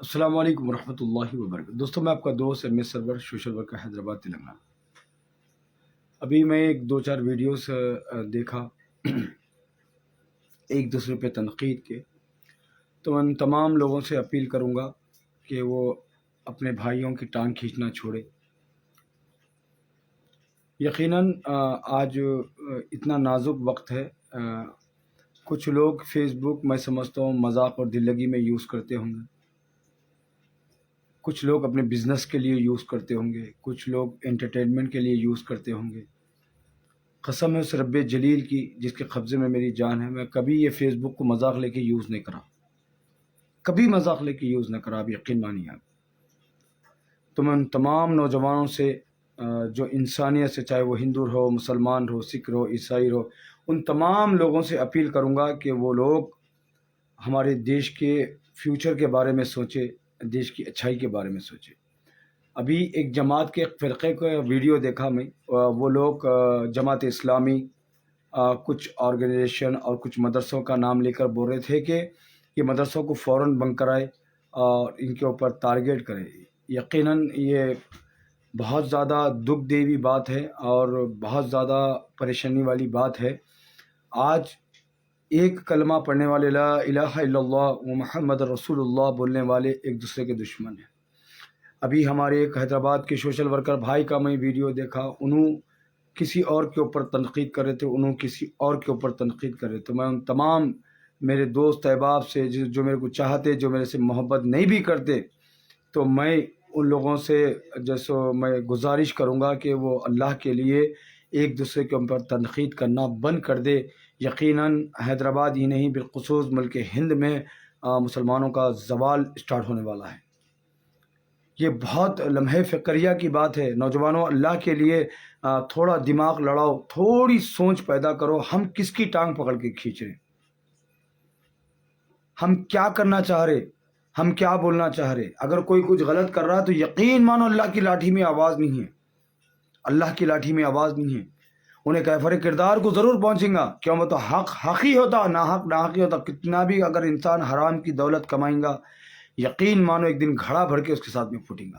السلام علیکم ورحمۃ اللہ وبرکاتہ۔ دوستوں، میں آپ کا دوست ایم ایس سرور، سوشل ورکر، حیدرآباد، تلنگانہ۔ ابھی میں ایک دو چار ویڈیوز دیکھا ایک دوسرے پہ تنقید کے، تو میں ان تمام لوگوں سے اپیل کروں گا کہ وہ اپنے بھائیوں کی ٹانگ کھینچنا چھوڑے۔ یقیناً آج اتنا نازک وقت ہے، کچھ لوگ فیس بک میں سمجھتا ہوں مذاق اور دل لگی میں یوز کرتے ہوں گے، کچھ لوگ اپنے بزنس کے لیے یوز کرتے ہوں گے، کچھ لوگ انٹرٹینمنٹ کے لیے یوز کرتے ہوں گے۔ قسم ہے اس رب جلیل کی جس کے قبضے میں میری جان ہے، میں کبھی یہ فیس بک کو مذاق لے کے یوز نہیں کرا، کبھی مذاق لے کے یوز نہ کرا، آپ یقین مانیے آپ۔ تو میں ان تمام نوجوانوں سے جو انسانیت سے، چاہے وہ ہندو ہو، مسلمان ہو، سکھ ہو، عیسائی ہو، ان تمام لوگوں سے اپیل کروں گا کہ وہ لوگ ہمارے دیش کے فیوچر کے بارے میں سوچے، دیش کی اچھائی کے بارے میں سوچے۔ ابھی ایک جماعت کے ایک فرقے کا ویڈیو دیکھا میں، وہ لوگ جماعت اسلامی کچھ آرگنائزیشن اور کچھ مدرسوں کا نام لے کر بول رہے تھے کہ یہ مدرسوں کو فوراً بند کرائے اور ان کے اوپر ٹارگیٹ کرے۔ یقیناً یہ بہت زیادہ دکھ دیوی بات ہے اور بہت زیادہ پریشانی والی بات ہے۔ آج ایک کلمہ پڑھنے والے، لا الہ الا اللہ و محمد رسول اللہ بولنے والے، ایک دوسرے کے دشمن ہیں۔ ابھی ہمارے ایک حیدرآباد کے سوشل ورکر بھائی کا میں ویڈیو دیکھا، انہوں کسی اور کے اوپر تنقید کر رہے تھے، انہوں کسی اور کے اوپر تنقید کر رہے تھے۔ میں ان تمام میرے دوست احباب سے جو میرے کو چاہتے، جو میرے سے محبت نہیں بھی کرتے، تو میں ان لوگوں سے جیسے میں گزارش کروں گا کہ وہ اللہ کے لیے ایک دوسرے کے اوپر تنقید کرنا بند کر دے۔ یقیناً حیدرآباد ہی نہیں، بالخصوص ملک ہند میں مسلمانوں کا زوال اسٹارٹ ہونے والا ہے۔ یہ بہت لمحے فکریہ کی بات ہے۔ نوجوانوں، اللہ کے لیے تھوڑا دماغ لڑاؤ، تھوڑی سوچ پیدا کرو۔ ہم کس کی ٹانگ پکڑ کے کھینچ رہے؟ ہم کیا کرنا چاہ رہے؟ ہم کیا بولنا چاہ رہے؟ اگر کوئی کچھ غلط کر رہا ہے تو یقین مانو اللہ کی لاٹھی میں آواز نہیں ہے، اللہ کی لاٹھی میں آواز نہیں ہے۔ انہیں کیفر کردار کو ضرور پہنچیں گا، کیوں؟ وہ تو حق حق ہی ہوتا، ناحق ناحق ہی ہوتا۔ کتنا بھی اگر انسان حرام کی دولت کمائیں گا، یقین مانو ایک دن گھڑا بھر کے اس کے ساتھ میں پھوٹیں گا۔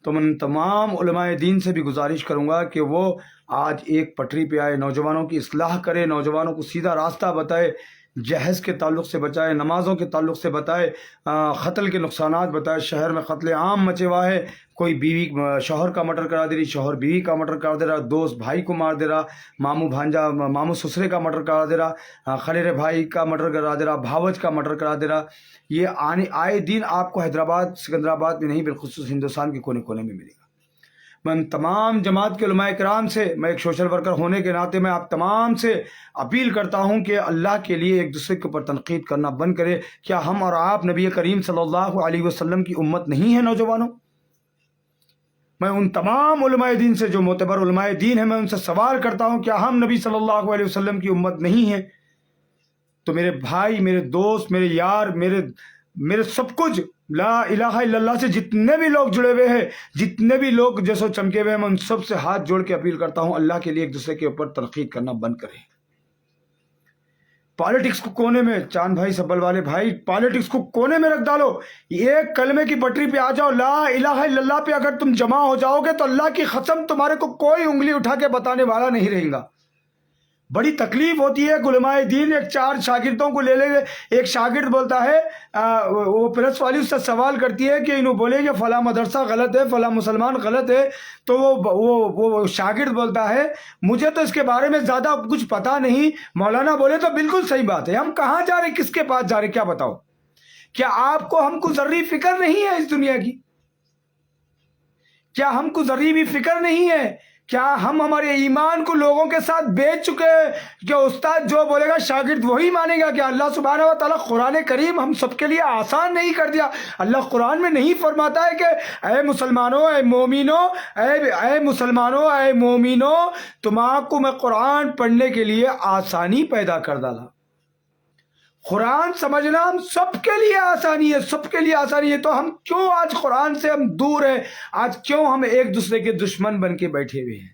تو میں تمام علماء دین سے بھی گزارش کروں گا کہ وہ آج ایک پٹری پہ آئے، نوجوانوں کی اصلاح کرے، نوجوانوں کو سیدھا راستہ بتائے، جہیز کے تعلق سے بچائے، نمازوں کے تعلق سے بتائے، قتل کے نقصانات بتائے۔ شہر میں قتل عام مچے ہوا ہے، کوئی بیوی شوہر کا مرڈر کرا دے رہی، شوہر بیوی کا مرڈر کرا دے رہا، دوست بھائی کو مار دے رہا، ماموں بھانجا ماموں سسرے کا مرڈر کرا دے رہا، خلیرے بھائی کا مرڈر کرا دے رہا، بھاوج کا مرڈر کرا دے رہا۔ یہ آئے دن آپ کو حیدرآباد سکندرآباد میں نہیں، بالخصوص ہندوستان کے کونے کونے میں ملے گا۔ میں تمام جماعت کے علماء کرام سے، میں ایک سوشل ورکر ہونے کے ناطے میں آپ تمام سے اپیل کرتا ہوں کہ اللہ کے لیے ایک دوسرے کے اوپر تنقید کرنا بند کرے۔ کیا ہم اور آپ نبی کریم صلی اللہ علیہ وسلم کی امت نہیں ہے؟ نوجوانوں، میں ان تمام علماء دین سے، جو معتبر علماء دین ہیں، میں ان سے سوال کرتا ہوں، کیا ہم نبی صلی اللہ علیہ وسلم کی امت نہیں ہیں؟ تو میرے بھائی، میرے دوست، میرے یار، میرے سب کچھ، لا الہ الا اللہ سے جتنے بھی لوگ جڑے ہوئے ہیں، جتنے بھی لوگ جیسے چمکے ہوئے ہیں، میں ان سب سے ہاتھ جوڑ کے اپیل کرتا ہوں، اللہ کے لیے ایک دوسرے کے اوپر تنقید کرنا بند کریں۔ پالیٹکس کو کونے میں، چاند بھائی، سبل والے بھائی، پالیٹکس کو کونے میں رکھ ڈالو۔ ایک کلمے کی پٹری پہ آ جاؤ، لا الہ الا اللہ پہ اگر تم جمع ہو جاؤ گے تو اللہ کی قسم تمہارے کو کوئی انگلی اٹھا کے بتانے والا نہیں رہے گا۔ بڑی تکلیف ہوتی ہے علماء دین ایک چار شاگردوں کو لے لے، ایک شاگرد بولتا ہے، وہ پریس والی اس سے سوال کرتی ہے کہ انہوں بولے کہ فلاں مدرسہ غلط ہے، فلاں مسلمان غلط ہے، تو وہ شاگرد بولتا ہے، مجھے تو اس کے بارے میں زیادہ کچھ پتا نہیں۔ مولانا بولے تو بالکل صحیح بات ہے، ہم کہاں جا رہے، کس کے پاس جا رہے، کیا بتاؤ؟ کیا آپ کو ہم کو ذرری فکر نہیں ہے اس دنیا کی؟ کیا ہم کو ذرری بھی فکر نہیں ہے؟ کیا ہم ہمارے ایمان کو لوگوں کے ساتھ بیچ چکے ہیں کہ استاد جو بولے گا شاگرد وہی مانے گا؟ کہ اللہ سبحانہ و تعالیٰ قرآن کریم ہم سب کے لیے آسان نہیں کر دیا؟ اللہ قرآن میں نہیں فرماتا ہے کہ اے مسلمانوں، اے مومنوں، اے مسلمانوں، اے مومنوں، تمہارے کو میں قرآن پڑھنے کے لیے آسانی پیدا کر ڈالا۔ قرآن سمجھنا ہم سب کے لیے آسانی ہے، سب کے لیے آسانی ہے۔ تو ہم کیوں آج قرآن سے ہم دور ہیں؟ آج کیوں ہم ایک دوسرے کے دشمن بن کے بیٹھے ہوئے ہیں؟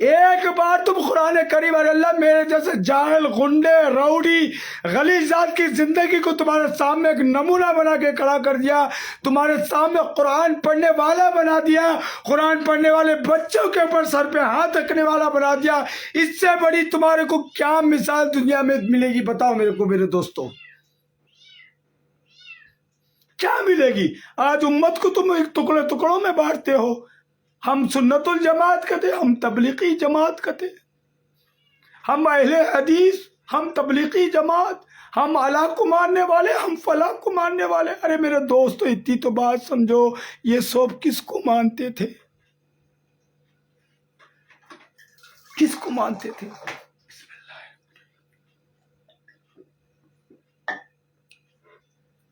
ایک بار تم قرآن کریم اور اللہ میرے جیسے جاہل غنڈے روڑی غلیظ ذات کی زندگی کو تمہارے سامنے ایک نمونہ بنا کے کھڑا کر دیا، تمہارے سامنے قرآن پڑھنے والا بنا دیا، قرآن پڑھنے والے بچوں کے اوپر سر پہ ہاتھ رکھنے والا بنا دیا، اس سے بڑی تمہارے کو کیا مثال دنیا میں ملے گی؟ بتاؤ میرے کو میرے دوستوں، کیا ملے گی؟ آج امت کو تم ایک ٹکڑے ٹکڑوں میں بانٹتے ہو، ہم سنت الجماعت کہتے، ہم تبلیغی جماعت کہتے، ہم اہل حدیث، ہم تبلیغی جماعت، ہم اللہ کو ماننے والے، ہم فلاں کو ماننے والے۔ ارے میرے دوستو اتنی تو بات سمجھو، یہ سب کس کو مانتے تھے؟ کس کو مانتے تھے؟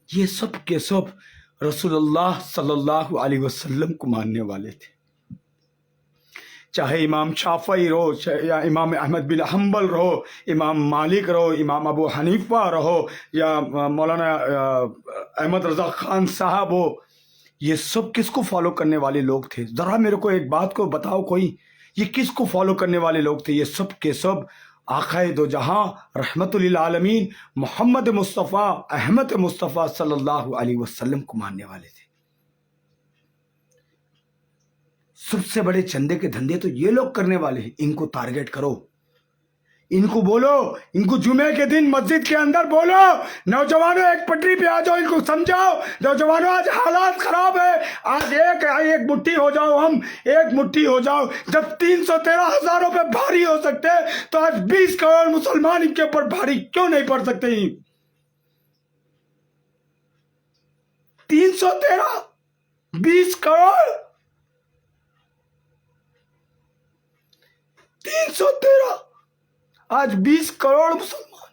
یہ سب کے سب رسول اللہ صلی اللہ علیہ وسلم کو ماننے والے تھے، چاہے امام شافعی رہو، یا امام احمد بن حنبل رہو، امام مالک رہو، امام ابو حنیفہ رہو، یا مولانا احمد رضا خان صاحب ہو، یہ سب کس کو فالو کرنے والے لوگ تھے؟ ذرا میرے کو ایک بات کو بتاؤ کوئی، یہ کس کو فالو کرنے والے لوگ تھے؟ یہ سب کے سب آقا دو جہاں رحمت للعالمین محمد مصطفیٰ احمد مصطفیٰ صلی اللہ علیہ وسلم کو ماننے والے تھے۔ سب سے بڑے چندے کے دھندے تو یہ لوگ کرنے والے ہیں، ان کو ٹارگٹ کرو، ان کو بولو، ان کو جمعے کے دن مسجد کے اندر بولو، نوجوانوں ایک پٹری پہ آ جاؤ، ان کو سمجھاؤ، نوجوانوں آج حالات خراب ہے، آج ایک مٹھی ہو جاؤ، ہم ایک مٹھی ہو جاؤ، جب 313 ہزاروں پہ بھاری ہو سکتے تو آج 20 کروڑ مسلمان ان کے اوپر بھاری کیوں نہیں پڑ سکتے؟ 313 20 کروڑ 313 آج 20 کروڑ مسلمان۔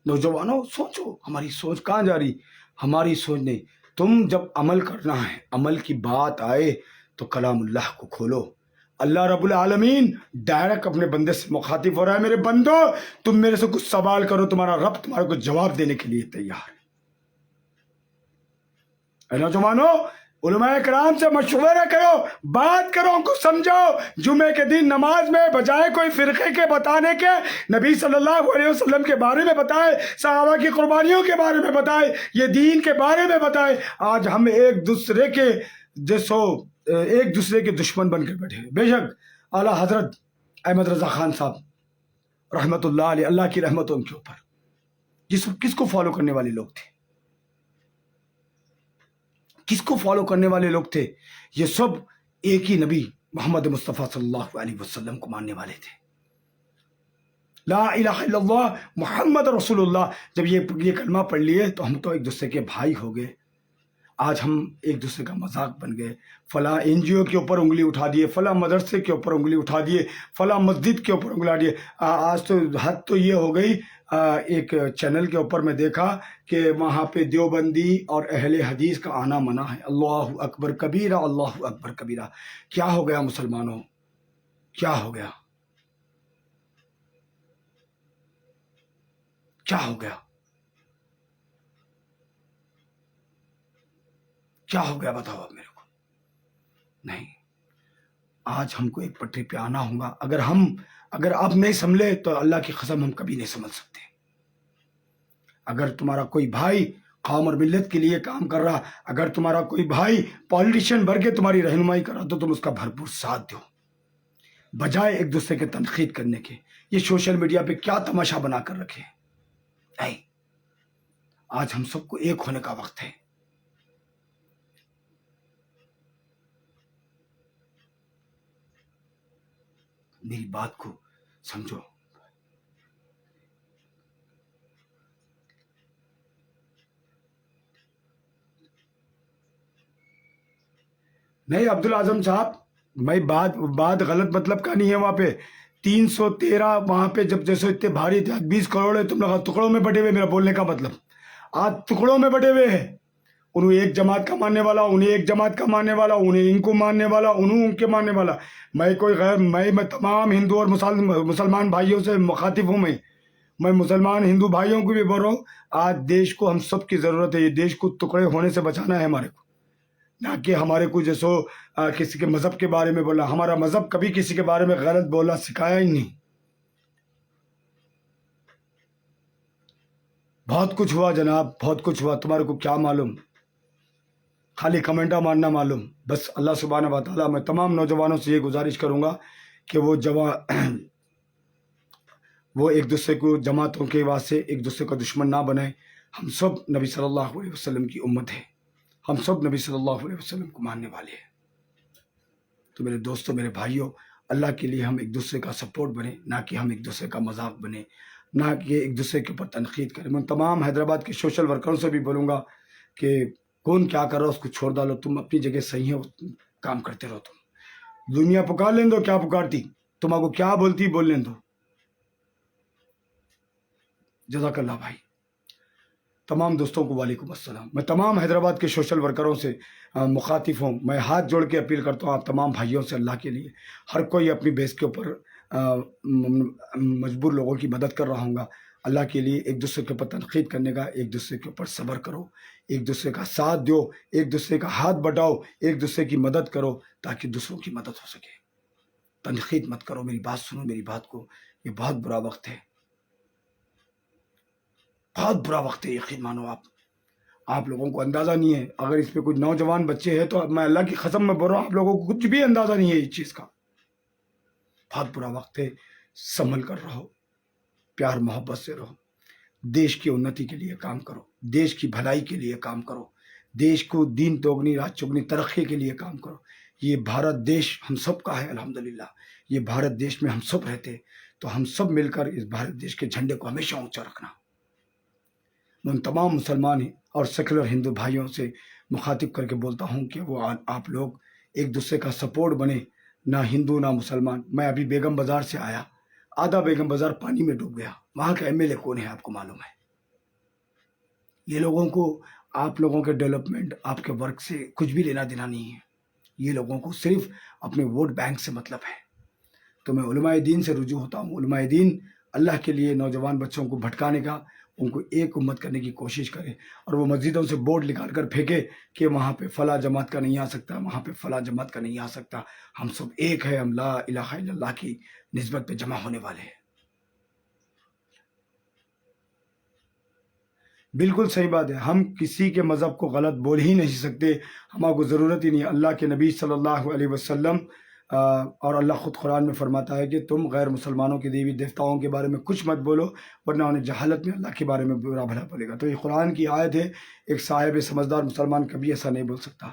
نوجوانوں سوچو، ہماری سوچ کہاں جا رہی؟ ہماری سوچ نہیں، تم جب عمل کرنا ہے، عمل کی بات آئے تو کلام اللہ کو کھولو۔ اللہ رب العالمین ڈائریکٹ اپنے بندے سے مخاطب ہو رہا ہے، میرے بندو تم میرے سے کچھ سوال کرو، تمہارا رب تمہارے کو جواب دینے کے لیے تیار ہے۔ اے نوجوانوں، علماء کرام سے مشورہ کرو، بات کرو، ان کو سمجھاؤ۔ جمعے کے دن نماز میں بجائے کوئی فرقے کے بتانے کے، نبی صلی اللہ علیہ وسلم کے بارے میں بتائے، صحابہ کی قربانیوں کے بارے میں بتائے، یہ دین کے بارے میں بتائے۔ آج ہم ایک دوسرے کے دشمن بن کے بیٹھے۔ بے شک اعلیٰ حضرت احمد رضا خان صاحب رحمت اللہ علیہ، اللہ کی رحمت ان کے اوپر، یہ سب کس کو فالو کرنے والے لوگ تھے؟ کس کو فالو کرنے والے لوگ تھے؟ یہ سب ایک ہی نبی محمد مصطفیٰ صلی اللہ علیہ وسلم کو ماننے والے تھے۔ لا الہ الا اللہ محمد رسول اللہ، جب یہ کلمہ پڑھ لیے تو ہم تو ایک دوسرے کے بھائی ہو گئے۔ آج ہم ایک دوسرے کا مذاق بن گئے، فلاں این جی او کے اوپر انگلی اٹھا دیے، فلاں مدرسے کے اوپر انگلی اٹھا دیے، فلاں مسجد کے اوپر انگلی اٹھا دیے۔ آج تو حد تو یہ ہو گئی، ایک چینل کے اوپر میں دیکھا کہ وہاں پہ دیوبندی اور اہل حدیث کا آنا منع ہے۔ اللہ اکبر کبیرہ، اللہ اکبر کبیرہ۔ کیا ہو گیا مسلمانوں؟ کیا ہو گیا؟ کیا ہو گیا؟ کیا ہو گیا بتاؤ اب میرے کو؟ نہیں، آج ہم کو ایک پٹری پہ آنا ہوگا۔ اگر آپ نہیں سمجھے تو اللہ کی قسم ہم کبھی نہیں سمجھ سکتے۔ اگر تمہارا کوئی بھائی قوم اور ملت کے لیے کام کر رہا، اگر تمہارا کوئی بھائی پالیٹیشین بن کے تمہاری رہنمائی کر رہا تو تم اس کا بھرپور ساتھ دو، بجائے ایک دوسرے کے تنقید کرنے کے۔ یہ سوشل میڈیا پہ کیا تماشا بنا کر رکھے؟ نہیں، آج ہم سب کو ایک ہونے کا وقت ہے۔ میری بات کو سمجھو۔ نہیں عبدالعظم صاحب، میں بات غلط مطلب کا نہیں ہے۔ وہاں پہ 313 وہاں پہ جب جیسے اتنے بھاری تھے، 20 کروڑ ہے، تم لوگ ٹکڑوں میں بٹے ہوئے۔ میرا بولنے کا مطلب آج ٹکڑوں میں بٹے ہوئے ہیں، انہیں ایک جماعت کا ماننے والا، انہیں ایک جماعت کا ماننے والا، انہیں ان کو ماننے والا، انہوں ان کے ماننے والا۔ میں تمام ہندو اور مسلمان بھائیوں سے مخاطب ہوں۔ میں مسلمان ہندو بھائیوں کو بھی بول رہا ہوں، آج دیش کو ہم سب کی ضرورت ہے۔ یہ دیش کو ٹکڑے ہونے سے بچانا ہے ہمارے کو۔ نہ کہ ہمارے کو جیسو کسی کے مذہب کے بارے میں بولا. ہمارا مذہب کبھی کسی کے بارے میں غلط بولا سکھایا ہی نہیں. بہت کچھ ہوا جناب، بہت کچھ ہوا، تمہارے کو کیا معلوم، خالی کمنٹا مارنا معلوم. بس اللہ سبحانہ و تعالیٰ، میں تمام نوجوانوں سے یہ گزارش کروں گا کہ وہ ایک دوسرے کو جماعتوں کے واسطے ایک دوسرے کا دشمن نہ بنائیں. ہم سب نبی صلی اللہ علیہ وسلم کی امت ہے، ہم سب نبی صلی اللہ علیہ وسلم کو ماننے والے ہیں. تو میرے دوستوں، میرے بھائیوں، اللہ کے لیے ہم ایک دوسرے کا سپورٹ بنے، نہ کہ ہم ایک دوسرے کا مذاق بنے، نہ کہ ایک دوسرے کے اوپر تنقید کریں. میں تمام حیدرآباد کے سوشل ورکروں سے بھی بولوں گا کہ کون کیا کر رہا اس کو چھوڑ ڈالو، تم اپنی جگہ صحیح ہو، کام کرتے رہو. تم دنیا پکار لیں دو، کیا پکارتی، تم کو کیا بولتی بول لیں دو. جزاک اللہ بھائی. تمام دوستوں کو وعلیکم السلام. میں تمام حیدرآباد کے سوشل ورکروں سے مخاطب ہوں. میں ہاتھ جوڑ کے اپیل کرتا ہوں آپ تمام بھائیوں سے، اللہ کے لیے ہر کوئی اپنی بیس کے اوپر مجبور لوگوں کی مدد کر رہا ہوں گا. اللہ کے لیے ایک دوسرے کے اوپر تنقید کرنے کا، ایک دوسرے کے اوپر صبر کرو، ایک دوسرے کا ساتھ دو، ایک دوسرے کا ہاتھ بٹاؤ، ایک دوسرے کی مدد کرو تاکہ دوسروں کی مدد ہو سکے. تنقید مت کرو. میری بات سنو، میری بات کو. یہ بہت برا وقت ہے، بہت برا وقت ہے. یقین مانو آپ لوگوں کو اندازہ نہیں ہے. اگر اس پہ کوئی نوجوان بچے ہیں تو میں اللہ کی قسم میں بول رہا ہوں، آپ لوگوں کو کچھ بھی اندازہ نہیں ہے اس چیز کا. بہت برا وقت ہے. سنبھل کر رہو، پیار محبت سے رہو، دیش کی انتی کے لیے کام کرو، دیش کی بھلائی کے لیے کام کرو، دیش کو دین دوگنی رات چگنی ترقی کے لیے کام کرو. یہ بھارت دیش ہم سب کا ہے الحمدللہ. یہ بھارت دیش میں ہم سب رہتے، تو ہم سب مل کر اس بھارت دیش کے جھنڈے کو ہمیشہ اونچا رکھنا. میں ان تمام مسلمان اور سیکولر ہندو بھائیوں سے مخاطب کر کے بولتا ہوں کہ وہ آپ لوگ ایک دوسرے کا سپورٹ بنے، نہ ہندو نہ مسلمان. میں ابھی بیگم بازار سے آیا، آدھا بیگم بازار پانی میں ڈوب گیا. وہاں کا ایم ایل اے کون ہے آپ کو معلوم ہے؟ یہ لوگوں کو آپ لوگوں کے ڈیولپمنٹ، آپ کے ورک سے کچھ بھی لینا دینا نہیں ہے. یہ لوگوں کو صرف اپنے ووٹ بینک سے مطلب ہے. تو میں علماء دین سے رجوع ہوتا ہوں. علماء دین اللہ کے لیے نوجوان بچوں کو بھٹکانے کا، ان کو ایک امت کرنے کی کوشش کرے، اور وہ مسجدوں سے بورڈ نکال کر پھینکے کہ وہاں پہ فلاں جماعت کا نہیں آ سکتا، وہاں پہ فلاں جماعت کا نہیں آ سکتا. ہم سب ایک ہے، ہم لا الہ الا اللہ کی نسبت پہ جمع ہونے والے ہیں. بالکل صحیح بات ہے. ہم کسی کے مذہب کو غلط بول ہی نہیں سکتے، ہمارے کو ضرورت ہی نہیں. اللہ کے نبی صلی اللہ علیہ وسلم اور اللہ خود قرآن میں فرماتا ہے کہ تم غیر مسلمانوں کے دیوی دیوتاؤں کے بارے میں کچھ مت بولو، ورنہ انہیں جہالت میں اللہ کے بارے میں برا بھلا بولے گا. تو یہ قرآن کی آیت ہے. ایک صاحب سمجھدار مسلمان کبھی ایسا نہیں بول سکتا.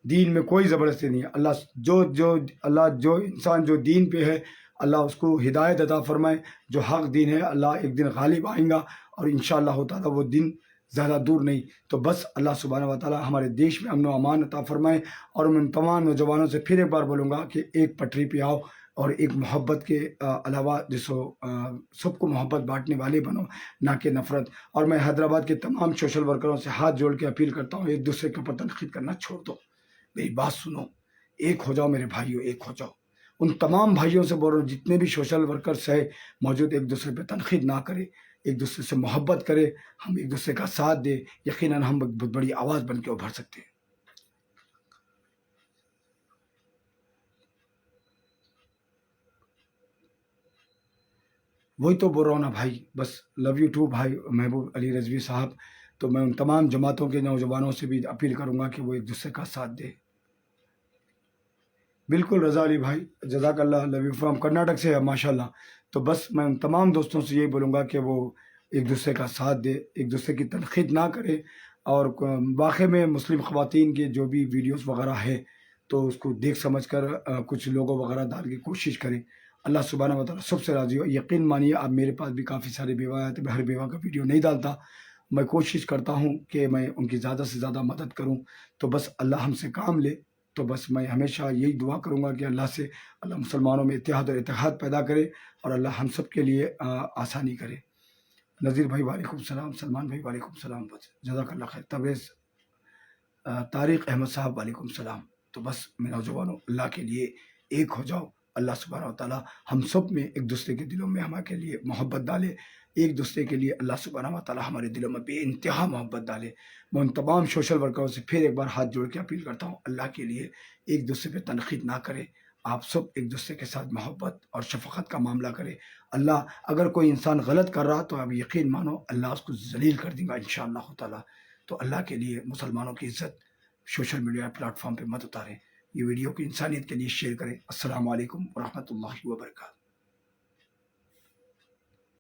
دین میں کوئی زبردستی نہیں ہے. اللہ جو انسان جو دین پہ ہے، اللہ اس کو ہدایت عطا فرمائے. جو حق دین ہے، اللہ ایک دن غالب آئیں گا، اور انشاءاللہ تعالیٰ وہ دن زیادہ دور نہیں. تو بس اللہ سبحانہ و تعالیٰ ہمارے دیش میں امن و امان عطا فرمائے. اور میں ان تمام نوجوانوں سے پھر ایک بار بولوں گا کہ ایک پٹری پہ آؤ، اور ایک محبت کے علاوہ سب کو محبت بانٹنے والے بنو، نہ کہ نفرت. اور میں حیدرآباد کے تمام سوشل ورکروں سے ہاتھ جوڑ کے اپیل کرتا ہوں، ایک دوسرے کے اوپر تنقید کرنا چھوڑ دو. میری بات سنو، ایک ہو جاؤ میرے بھائیوں، ایک ہو جاؤ. ان تمام بھائیوں سے بول رہا ہوں، جتنے بھی سوشل ورکرس ہے موجود، ایک دوسرے پہ تنقید نہ کرے، ایک دوسرے سے محبت کرے، ہم ایک دوسرے کا ساتھ دے. یقیناً ہم بہت بڑی آواز بن کے ابھر سکتے ہیں. وہی تو بول رہا ہوں نا بھائی. بس لو یو ٹو بھائی محبوب علی رضوی صاحب. تو میں ان تمام جماعتوں کے نوجوانوں سے بھی اپیل کروں گا کہ وہ ایک دوسرے کا ساتھ دے. بالکل رضا علی بھائی، جزاک اللہ. لو یو فرام کرناٹک سے ہے ماشاء اللہ. تو بس میں ان تمام دوستوں سے یہی بولوں گا کہ وہ ایک دوسرے کا ساتھ دے، ایک دوسرے کی تنقید نہ کرے. اور واقعی میں مسلم خواتین کے جو بھی ویڈیوز وغیرہ ہے تو اس کو دیکھ سمجھ کر کچھ لوگوں وغیرہ ڈال کی کوشش کریں. اللہ سبحانہ و تعالیٰ سب سے راضی ہو. یقین مانیے، اب میرے پاس بھی کافی سارے بیوہ آتے، میں ہر بیوہ کا ویڈیو نہیں ڈالتا. میں کوشش کرتا ہوں کہ میں ان کی زیادہ سے زیادہ مدد کروں. تو بس اللہ ہم سے کام لے. تو بس میں ہمیشہ یہی دعا کروں گا کہ اللہ سے اللہ مسلمانوں میں اتحاد اور اتحاد پیدا کرے، اور اللہ ہم سب کے لیے آسانی کرے. نذیر بھائی وعلیکم السلام. سلمان بھائی وعلیکم السلام. بس جزاک اللہ خیر. تبریز طارق احمد صاحب وعلیکم السلام. تو بس میں نوجوانوں، اللہ کے لیے ایک ہو جاؤ. اللہ سبحانہ و تعالیٰ ہم سب میں ایک دوسرے کے دلوں میں ہمارے کے لیے محبت ڈالے. ایک دوسرے کے لیے اللہ سبحانہ و تعالیٰ ہمارے دلوں میں بے انتہا محبت ڈالے۔ میں ان تمام سوشل ورکروں سے پھر ایک بار ہاتھ جوڑ کے اپیل کرتا ہوں، اللہ کے لیے ایک دوسرے پہ تنقید نہ کرے، آپ سب ایک دوسرے کے ساتھ محبت اور شفقت کا معاملہ کرے۔ اللہ اگر کوئی انسان غلط کر رہا تو آپ یقین مانو اللہ اس کو ذلیل کر دے گا انشاءاللہ تعالیٰ۔ تو اللہ کے لیے مسلمانوں کی عزت سوشل میڈیا پلیٹ فارم پہ مت اتاریں، یہ ویڈیو کو انسانیت کے لیے شیئر کریں۔ السلام علیکم ورحمۃ اللہ وبرکاتہ۔